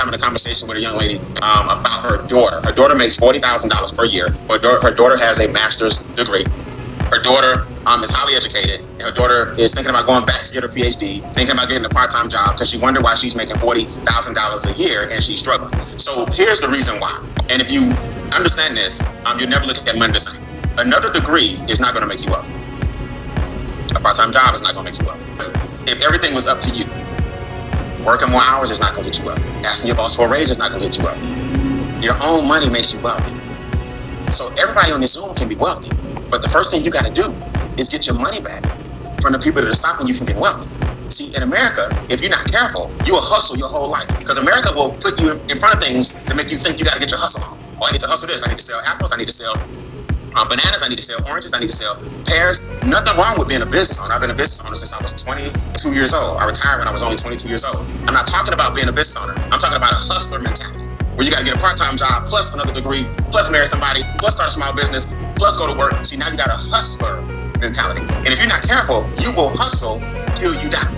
having a conversation with a young lady about her daughter. Her daughter makes $40,000 per year. Her daughter has a master's degree. Her daughter is highly educated, and her daughter is thinking about going back to get her PhD, thinking about getting a part-time job because she wondered why she's making $40,000 a year and she's struggling. So here's the reason why. And if you understand this, you never look at money the same. Another degree is not going to make you wealthy. A part-time job is not going to make you wealthy. If everything was up to you, working more hours is not going to get you wealthy. Asking your boss for a raise is not going to get you wealthy. Your own money makes you wealthy. So everybody on this Zoom can be wealthy. But the first thing you got to do is get your money back from the people that are stopping you from getting wealthy. See, in America, if you're not careful, you will hustle your whole life. Because America will put you in front of things to make you think you got to get your hustle on. Oh, I need to hustle this. I need to sell apples. I need to sell bananas. I need to sell oranges. I need to sell pears. Nothing wrong with being a business owner. I've been a business owner since I was 22 years old. I retired when I was only 22 years old. I'm not talking about being a business owner. I'm talking about a hustler mentality, where you got to get a part-time job, plus another degree, plus marry somebody, plus start a small business, plus go to work. See, now you got a hustler mentality. And if you're not careful, you will hustle till you die.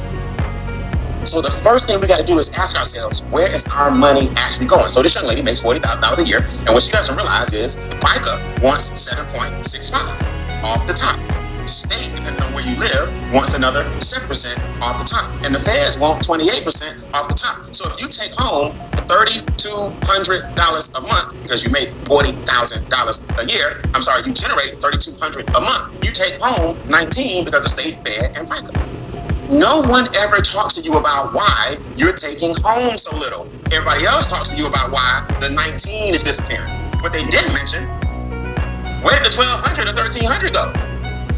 So the first thing we got to do is ask ourselves, where is our money actually going? So this young lady makes $40,000 a year, and what she doesn't realize is FICA wants 7.65 off the top. State, depending on where you live, wants another 7% off the top. And the feds want 28% off the top. So if you take home $3,200 a month, because you make $40,000 a year, you generate $3,200 a month. You take home 19 because of state, fed, and FICA. No one ever talks to you about why you're taking home so little. Everybody else talks to you about why the 19 is disappearing. But they didn't mention, where did the 1,200 or 1,300 go?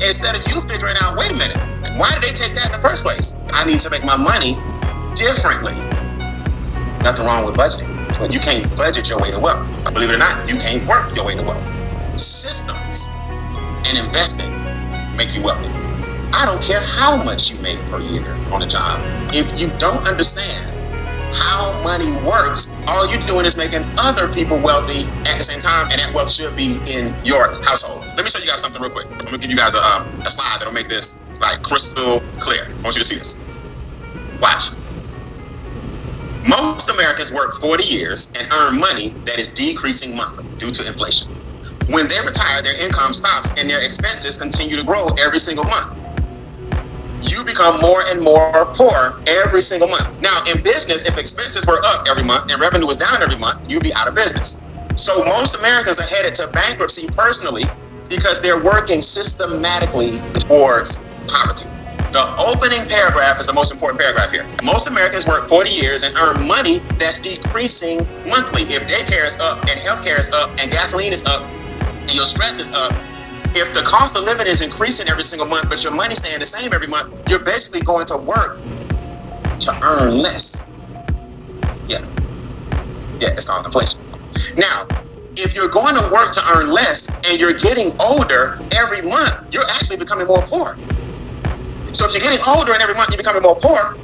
Instead of you figuring out, wait a minute, why did they take that in the first place? I need to make my money differently. Nothing wrong with budgeting, but you can't budget your way to wealth. Believe it or not, you can't work your way to wealth. Systems and investing make you wealthy. I don't care how much you make per year on a job. If you don't understand how money works, all you're doing is making other people wealthy at the same time, and that wealth should be in your household. Let me show you guys something real quick. I'm gonna give you guys a slide that'll make this like crystal clear. I want you to see this. Watch. Most Americans work 40 years and earn money that is decreasing monthly due to inflation. When they retire, their income stops and their expenses continue to grow every single month. You become more and more poor every single month. Now, in business, if expenses were up every month and revenue was down every month, you'd be out of business. So most Americans are headed to bankruptcy personally because they're working systematically towards poverty. The opening paragraph is the most important paragraph here. Most Americans work 40 years and earn money that's decreasing monthly. If daycare is up and healthcare is up and gasoline is up and your stress is up, if the cost of living is increasing every single month, but your money's staying the same every month, you're basically going to work to earn less. Yeah, it's called inflation. Now, if you're going to work to earn less and you're getting older every month, you're actually becoming more poor. So if you're getting older and every month you're becoming more poor,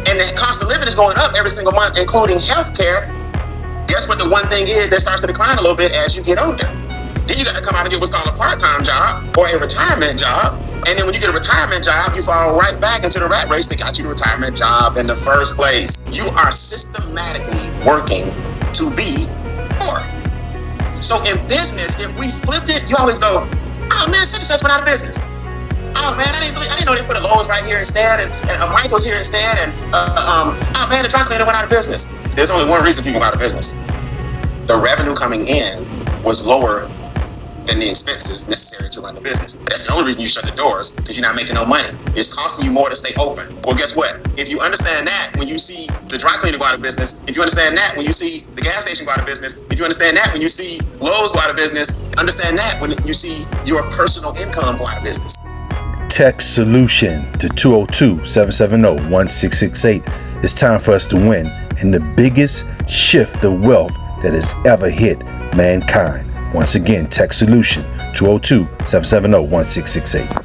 and the cost of living is going up every single month, including healthcare, guess what the one thing is that starts to decline a little bit as you get older? Then you got to come out and get what's called a part-time job or a retirement job. And then when you get a retirement job, you fall right back into the rat race that got you the retirement job in the first place. You are systematically working to be poor. So in business, if we flipped it, you always go, oh man, success went out of business. Oh man, I didn't know they put a Lowe's right here instead, and a Michael's here instead, and oh man, the dry cleaner went out of business. There's only one reason people went out of business. The revenue coming in was lower than the expenses necessary to run the business. That's the only reason you shut the doors, because you're not making no money. It's costing you more to stay open. Well, guess what? If you understand that when you see the dry cleaner go out of business, if you understand that when you see the gas station go out of business, if you understand that when you see Lowe's go out of business, understand that when you see your personal income go out of business. Text solution to 202-770-1668. It's time for us to win in the biggest shift of wealth that has ever hit mankind. Once again, text solution 202-770-1668.